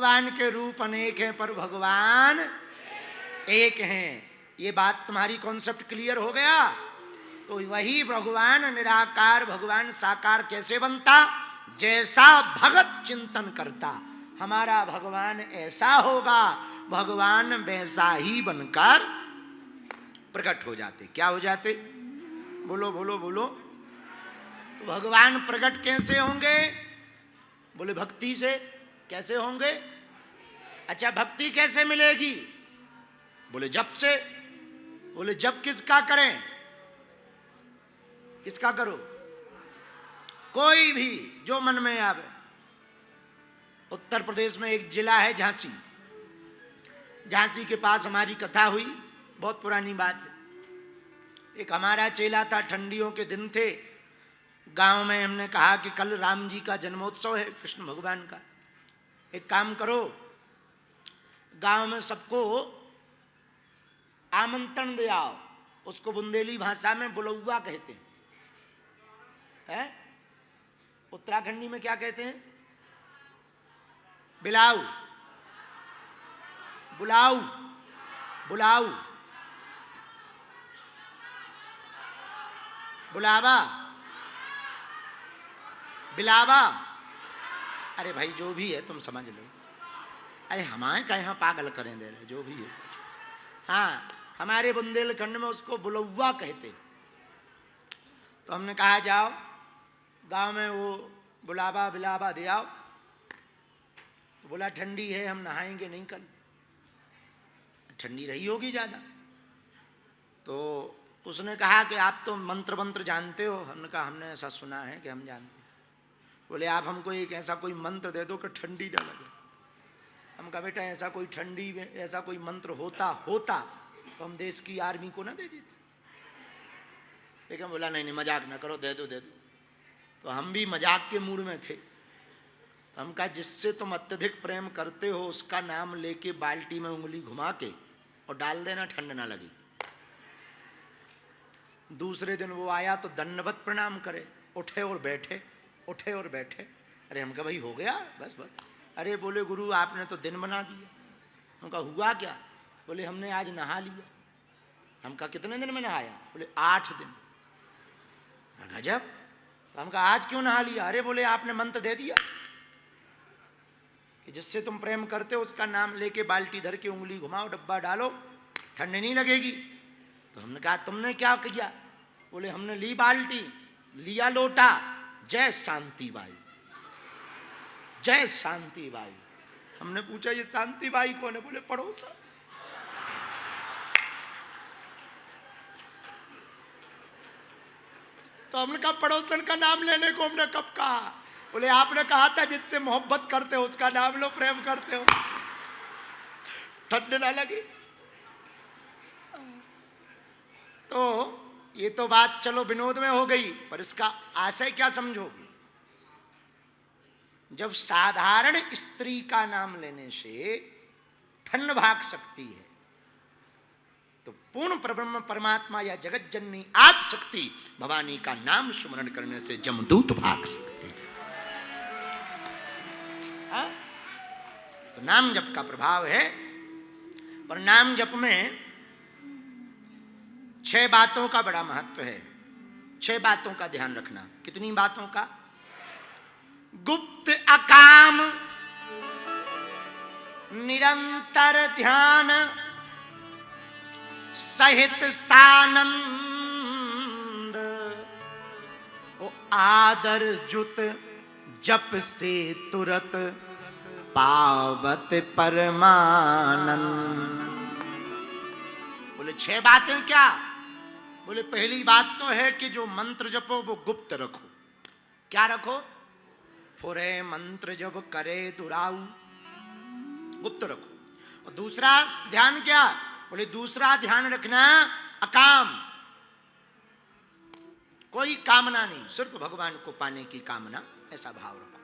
भगवान के रूप अनेक हैं पर भगवान एक हैं। ये बात तुम्हारी कॉन्सेप्ट क्लियर हो गया। तो वही भगवान निराकार भगवान साकार कैसे बनता? जैसा भगत चिंतन करता। हमारा भगवान ऐसा होगा, भगवान वैसा ही बनकर प्रकट हो जाते। क्या हो जाते? बोलो बोलो बोलो। तो भगवान प्रकट कैसे होंगे? बोले भक्ति से। कैसे होंगे? अच्छा, भक्ति कैसे मिलेगी? बोले जप से। बोले जप किसका करें? किसका करो? कोई भी जो मन में आवे। उत्तर प्रदेश में एक जिला है झांसी। झांसी के पास हमारी कथा हुई, बहुत पुरानी बात है। एक हमारा चेला था, ठंडियों के दिन थे, गांव में हमने कहा कि कल राम जी का जन्मोत्सव है, कृष्ण भगवान का। एक काम करो, गांव में सबको आमंत्रण दे आओ। उसको बुंदेली भाषा में बुलौआ कहते हैं। उत्तराखंडी में क्या कहते हैं? बिलाऊ, बुलाऊ, बुलाऊ, बुलावा, बिलावा। अरे भाई जो भी है तुम समझ लो। अरे हमारे का यहाँ पागल करें दे रहे, जो भी है। हाँ, हमारे बुंदेलखंड में उसको बुलौआ कहते। तो हमने कहा जाओ गांव में वो बुलावा बिलावा दे आओ। तो बोला ठंडी है, हम नहाएंगे नहीं कल। ठंडी रही होगी ज़्यादा। तो उसने कहा कि आप तो मंत्र मंत्र जानते हो। हमने कहा हमने ऐसा सुना है कि हम जानते हैं। बोले आप हमको एक ऐसा कोई मंत्र दे दो कि ठंडी न लगे। हम कहा बेटा ऐसा कोई ठंडी में ऐसा कोई मंत्र होता तो हम देश की आर्मी को ना दे देते। लेकिन बोला नहीं नहीं मजाक ना करो, दे दो दे दो। तो हम भी मजाक के मूड में थे। तो हम कहा जिससे तुम अत्यधिक प्रेम करते हो उसका नाम लेके बाल्टी में उंगली घुमा के और डाल देना, ठंड ना लगी। दूसरे दिन वो आया तो दंडवत प्रणाम करे, उठे और बैठे, उठे और बैठे। अरे हम कहा भाई हो गया बस बस। अरे बोले गुरु आपने तो दिन बना दिया। हम कहा हुआ क्या? बोले हमने आज नहा लिया। हम कहा कितने दिन में नहाया? बोले 8 दिन। गजब। तो हम कहा आज क्यों नहा लिया? अरे बोले आपने मंत्र दे दिया कि जिससे तुम प्रेम करते हो उसका नाम लेके बाल्टी धर के उंगली घुमाओ, डब्बा डालो, ठंड नहीं लगेगी। तो हमने कहा तुमने क्या किया? बोले हमने ली बाल्टी, लिया लोटा, जय शांति बाई, जय शांति बाई। हमने पूछा ये शांति बाई कौन है? बोले पड़ोसा। तो हमने कहा पड़ोसन का नाम लेने को हमने कब कहा? बोले आपने कहा था जिससे मोहब्बत करते हो उसका नाम लो, प्रेम करते हो, ठंड ना लगी। तो ये तो बात चलो विनोद में हो गई, पर इसका आशय क्या समझोगे? जब साधारण स्त्री का नाम लेने से ठंड भाग सकती है तो पूर्ण परब्रह्म परमात्मा या जगत जननी आदि शक्ति भवानी का नाम स्मरण करने से जमदूत भाग सकते हैं। तो नाम जप का प्रभाव है। पर नाम जप में 6 बातों का बड़ा महत्व है। 6 बातों का ध्यान रखना। कितनी बातों का? गुप्त अकाम निरंतर ध्यान सहित सानंद ओ आदर जुत जप से तुरत पावत परमानंद। बोले 6 बातें क्या? बोले पहली बात तो है कि जो मंत्र जपो वो गुप्त रखो। क्या रखो? फुरे मंत्र जब करे दुराऊ, गुप्त रखो। और दूसरा ध्यान क्या? बोले दूसरा ध्यान रखना अकाम, कोई कामना नहीं, सिर्फ भगवान को पाने की कामना, ऐसा भाव रखो।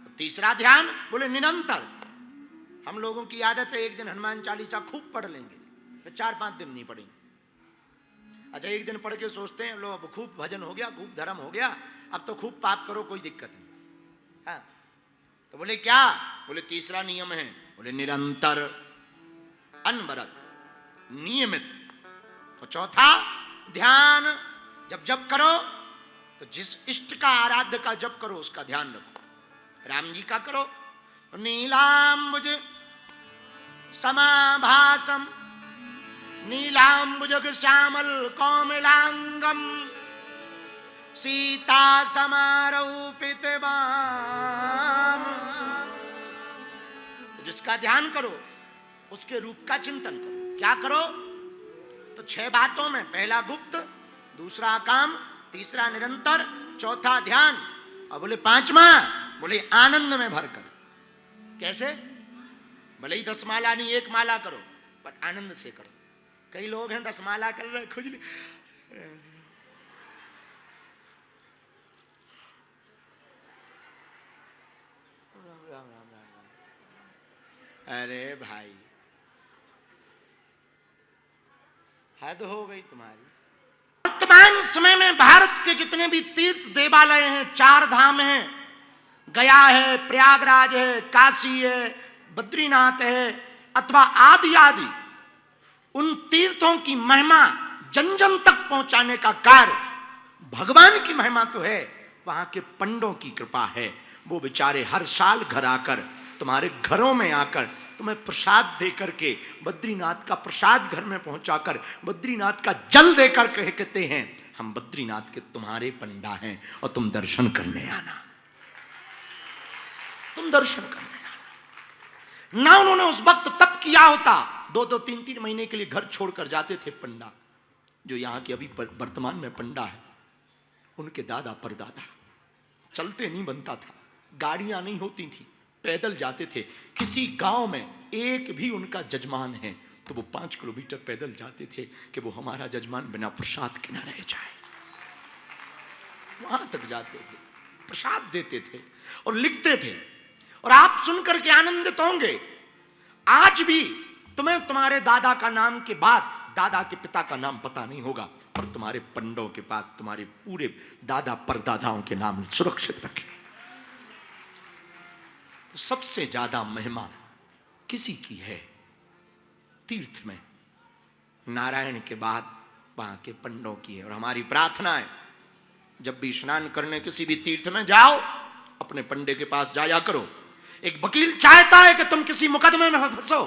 तो तीसरा ध्यान बोले निरंतर। हम लोगों की आदत है एक दिन हनुमान चालीसा खूब पढ़ लेंगे, फिर 4-5 दिन नहीं पढ़ेंगे। अच्छा एक दिन पढ़ के सोचते हैं लो अब खूब भजन हो गया, खूब धर्म हो गया, अब तो खूब पाप करो, कोई दिक्कत नहीं। हाँ तो बोले क्या? बोले तीसरा नियम है, बोले निरंतर अनवरत नियमित। और चौथा ध्यान, जब जप करो तो जिस इष्ट का आराध्य का जप करो उसका ध्यान रखो। राम जी का करो तो नीलांबुज समाभासम नीलांबुजग श्यामल कौमिलांगम सीता समारोपित बाम। जिसका ध्यान करो उसके रूप का चिंतन करो। क्या करो? तो 6 बातों में, पहला गुप्त, दूसरा काम, तीसरा निरंतर, चौथा ध्यान, और बोले 5वां, बोले आनंद में भरकर। कैसे? भले ही 10 माला नहीं 1 माला करो, पर आनंद से करो। कई लोग हैं 10 माला कर रहे खुजली, अरे भाई हद हो गई तुम्हारी। वर्तमान समय में भारत के जितने भी तीर्थ देवालय हैं, 4 धाम हैं, गया है, प्रयागराज है, काशी है, बद्रीनाथ है, अथवा आदि आदि, उन तीर्थों की महिमा जन जन तक पहुंचाने का कार्य, भगवान की महिमा तो है, वहां के पंडों की कृपा है। वो बेचारे हर साल घर आकर, तुम्हारे घरों में आकर तुम्हें प्रसाद देकर के, बद्रीनाथ का प्रसाद घर में पहुंचाकर, बद्रीनाथ का जल देकर कहते हैं हम बद्रीनाथ के तुम्हारे पंडा हैं और तुम दर्शन करने आना, तुम दर्शन करने आना। ना उन्होंने उस वक्त तप किया होता, 2-2, 3-3 महीने के लिए घर छोड़कर जाते थे पंडा। जो यहाँ के अभी वर्तमान में पंडा है, उनके दादा परदादा चलते नहीं बनता था, गाड़ियां नहीं होती थी, पैदल जाते थे। किसी गांव में एक भी उनका जजमान है तो वो 5 किलोमीटर पैदल जाते थे कि वो हमारा जजमान बिना प्रसाद के ना रह जाए। वहां तक जाते थे, प्रसाद देते थे और लिखते थे। और आप सुनकर के आनंदित होंगे, आज भी तुम्हें तुम्हारे दादा का नाम के बाद दादा के पिता का नाम पता नहीं होगा, पर तुम्हारे पंडों के पास तुम्हारे पूरे दादा परदादाओं के नाम सुरक्षित रखे। तो सबसे ज्यादा महिमा किसी की है तीर्थ में, नारायण के बाद वहां के पंडों की है। और हमारी प्रार्थना है, जब भी स्नान करने किसी भी तीर्थ में जाओ, अपने पंडे के पास जाया करो। एक वकील चाहता है कि तुम किसी मुकदमे में फंसो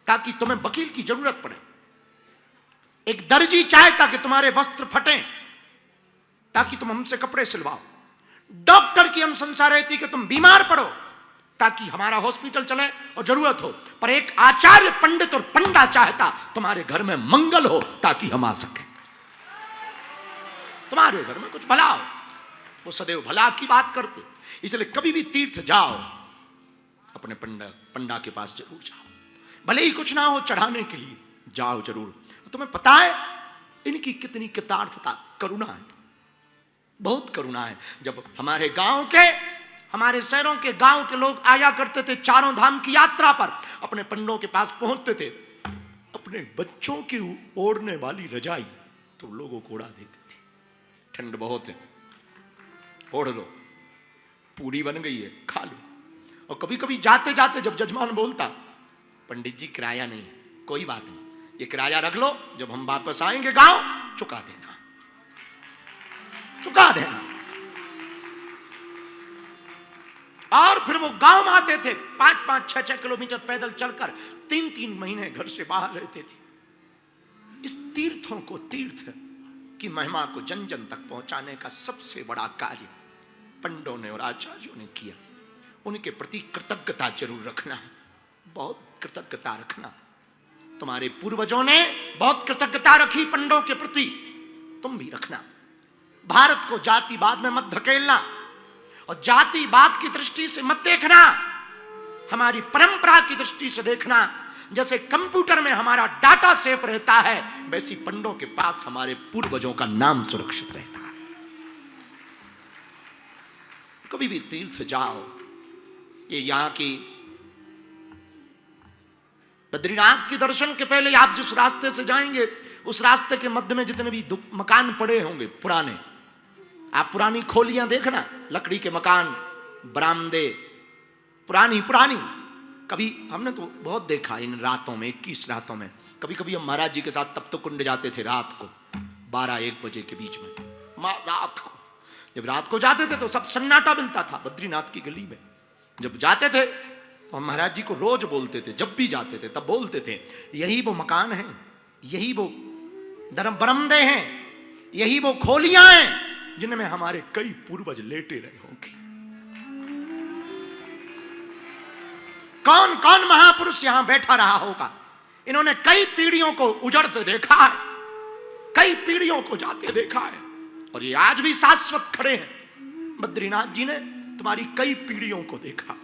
ताकि तुम्हें वकील की जरूरत पड़े। एक दर्जी चाहता कि तुम्हारे वस्त्र फटे ताकि तुम हमसे कपड़े सिलवाओ। डॉक्टर की अनुशंसा रहती कि तुम बीमार पड़ो ताकि हमारा हॉस्पिटल चले और जरूरत हो। पर एक आचार्य, पंडित और पंडा चाहता तुम्हारे घर में मंगल हो ताकि हम आ सके, तुम्हारे घर में कुछ भला हो। वो सदैव भला की बात करते। इसलिए कभी भी तीर्थ जाओ, अपने पंडा के पास जरूर जाओ, भले ही कुछ ना हो चढ़ाने के लिए, जाओ जरूर। तुम्हें पता है इनकी कितनी कृतार्थता, करुणा है, बहुत करुणा है। जब हमारे गांव के, हमारे शहरों के गांव के लोग आया करते थे चारों धाम की यात्रा पर, अपने पंडों के पास पहुंचते थे, अपने बच्चों की ओढ़ने वाली रजाई तो लोगों को उड़ा देते थे। ठंड बहुत है, ओढ़ लो, पूरी बन गई है, खा लो। और कभी कभी जाते जाते जब जजमान बोलता, पंडित जी किराया नहीं, कोई बात नहीं, ये किराया रख लो, जब हम वापस आएंगे गांव चुका देना, चुका देना। और फिर वो गांव में आते थे, 5-5, 6-6 किलोमीटर पैदल चलकर 3-3 महीने घर से बाहर रहते थे। इस तीर्थों को, तीर्थ की महिमा को जन जन तक पहुंचाने का सबसे बड़ा कार्य पंडों ने और आचार्यों ने किया। उनके प्रति कृतज्ञता जरूर रखना, बहुत कृतज्ञता रखना। तुम्हारे पूर्वजों ने बहुत कृतज्ञता रखी पंडों के प्रति, तुम भी रखना। भारत को जातिवाद में मत धकेलना और जातिवाद की दृष्टि से मत देखना, हमारी परंपरा की दृष्टि से देखना। जैसे कंप्यूटर में हमारा डाटा सेव रहता है, वैसी पंडों के पास हमारे पूर्वजों का नाम सुरक्षित रहता है। कभी भी तीर्थ जाओ, ये यहां की बद्रीनाथ के दर्शन के पहले आप जिस रास्ते से जाएंगे, उस रास्ते के मध्य में जितने भी मकान पड़े होंगे पुराने, आप पुरानी खोलियां देखना, लकड़ी के मकान, बरामदे, पुरानी पुरानी। कभी हमने तो बहुत देखा इन रातों में, 21 रातों में, कभी कभी हम महाराज जी के साथ तप्त कुंड जाते थे रात को 12-1 बजे के बीच में। रात को जब रात को जाते थे तो सब सन्नाटा मिलता था बद्रीनाथ की गली में। जब जाते थे तो हम महाराज जी को रोज बोलते थे, जब भी जाते थे तब बोलते थे, यही वो मकान है, यही वो बरमदे हैं, यही वो खोलियां हैं जिनमें हमारे कई पूर्वज लेटे रहे होंगे। कौन कौन महापुरुष यहां बैठा रहा होगा, इन्होंने कई पीढ़ियों को उजड़ते देखा है, कई पीढ़ियों को जाते देखा है, और ये आज भी शाश्वत खड़े हैं। बद्रीनाथ जी ने तुम्हारी कई पीढ़ियों को देखा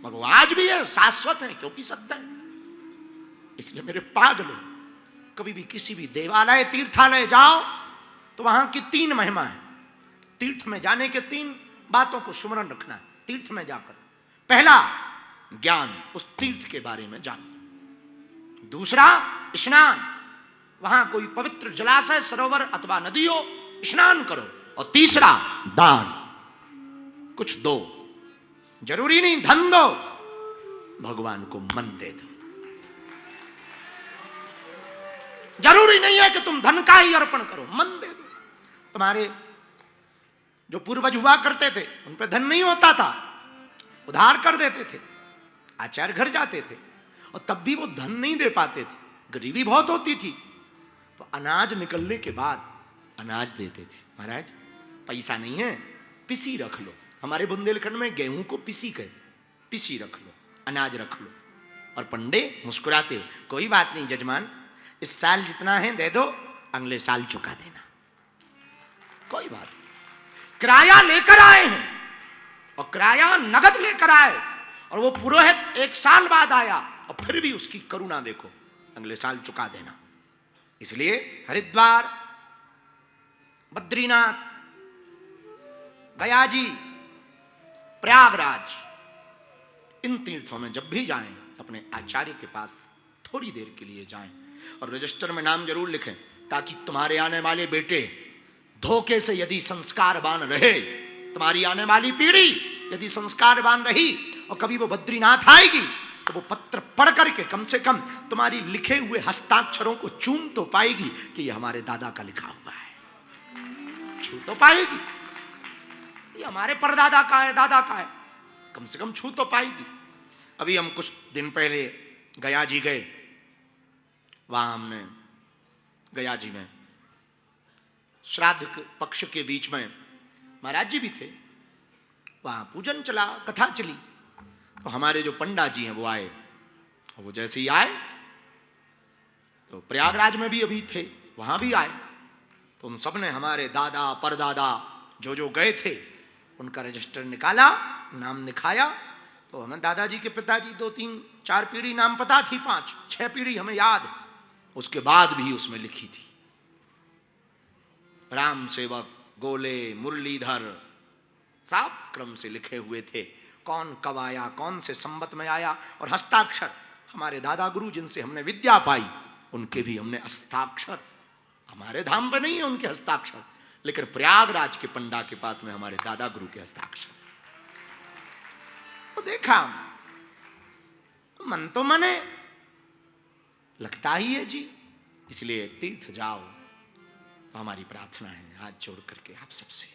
और वो आज भी है, शाश्वत है, क्योंकि सत्य है। इसलिए मेरे पागलों, कभी भी किसी भी देवालय तीर्थालय जाओ तो वहां की 3 महिमा है। तीर्थ में जाने के 3 बातों को स्मरण रखना है तीर्थ में जाकर। पहला, ज्ञान, उस तीर्थ के बारे में जानो। दूसरा, स्नान, वहां कोई पवित्र जलाशय, सरोवर अथवा नदी हो, स्नान करो। और तीसरा, दान, कुछ दो। जरूरी नहीं धन दो, भगवान को मन दे दो। जरूरी नहीं है कि तुम धन का ही अर्पण करो, मन दे दो। तुम्हारे जो पूर्वज हुआ करते थे उन पे धन नहीं होता था, उधार कर देते थे, आचार्य घर जाते थे और तब भी वो धन नहीं दे पाते थे, गरीबी बहुत होती थी, तो अनाज निकलने के बाद अनाज देते थे। महाराज पैसा नहीं है, पिसी रख लो। हमारे बुंदेलखंड में गेहूं को पिसी कहते, पिसी रख लो, अनाज रख लो। और पंडे मुस्कुराते हो, कोई बात नहीं जजमान, इस साल जितना है दे दो, अगले साल चुका देना, कोई बात नहीं। किराया लेकर आए हैं और किराया नगद लेकर आए, और वो पुरोहित 1 साल बाद आया और फिर भी उसकी करुणा देखो, अगले साल चुका देना। इसलिए हरिद्वार, बद्रीनाथ, गया जी, प्रयागराज, इन तीर्थों में जब भी जाएं अपने आचार्य के पास थोड़ी देर के लिए जाएं और रजिस्टर में नाम जरूर लिखें, ताकि तुम्हारे आने वाले बेटे धोखे से यदि संस्कारवान रहे, तुम्हारी आने वाली पीढ़ी यदि संस्कारवान रही और कभी वो बद्रीनाथ आएगी तो वो पत्र पढ़ करके कम से कम तुम्हारी लिखे हुए हस्ताक्षरों को चूम तो पाएगी कि ये हमारे दादा का लिखा हुआ है, छू तो पाएगी, ये हमारे परदादा का है, दादा का है, कम से कम छू तो पाएगी। अभी हम कुछ दिन पहले गया जी गए, वहां हमने गया जी में श्राद्ध पक्ष के बीच में महाराज जी भी थे, वहां पूजन चला, कथा चली, तो हमारे जो पंडा जी हैं वो आए, वो जैसे ही आए तो प्रयागराज में भी अभी थे, वहां भी आए, तो उन सब ने हमारे दादा परदादा जो जो गए थे उनका रजिस्टर निकाला, नाम लिखाया। तो हमें दादाजी के पिताजी 2-3-4 पीढ़ी नाम पता थी, 5-6 पीढ़ी हमें याद, उसके बाद भी उसमें लिखी थी राम सेवक, गोले, मुरलीधर, सब क्रम से लिखे हुए थे, कौन कब आया, कौन से संवत में आया, और हस्ताक्षर हमारे दादा गुरु जिनसे हमने विद्या पाई उनके भी हमने हस्ताक्षर, हमारे धाम पे नहीं है उनके हस्ताक्षर, लेकिन प्रयागराज के पंडा के पास में हमारे दादा गुरु के हस्ताक्षर। तो देखा, मन तो मने लगता ही है जी। इसलिए तीर्थ जाओ, तो हमारी प्रार्थना है हाथ जोड़ करके आप सबसे,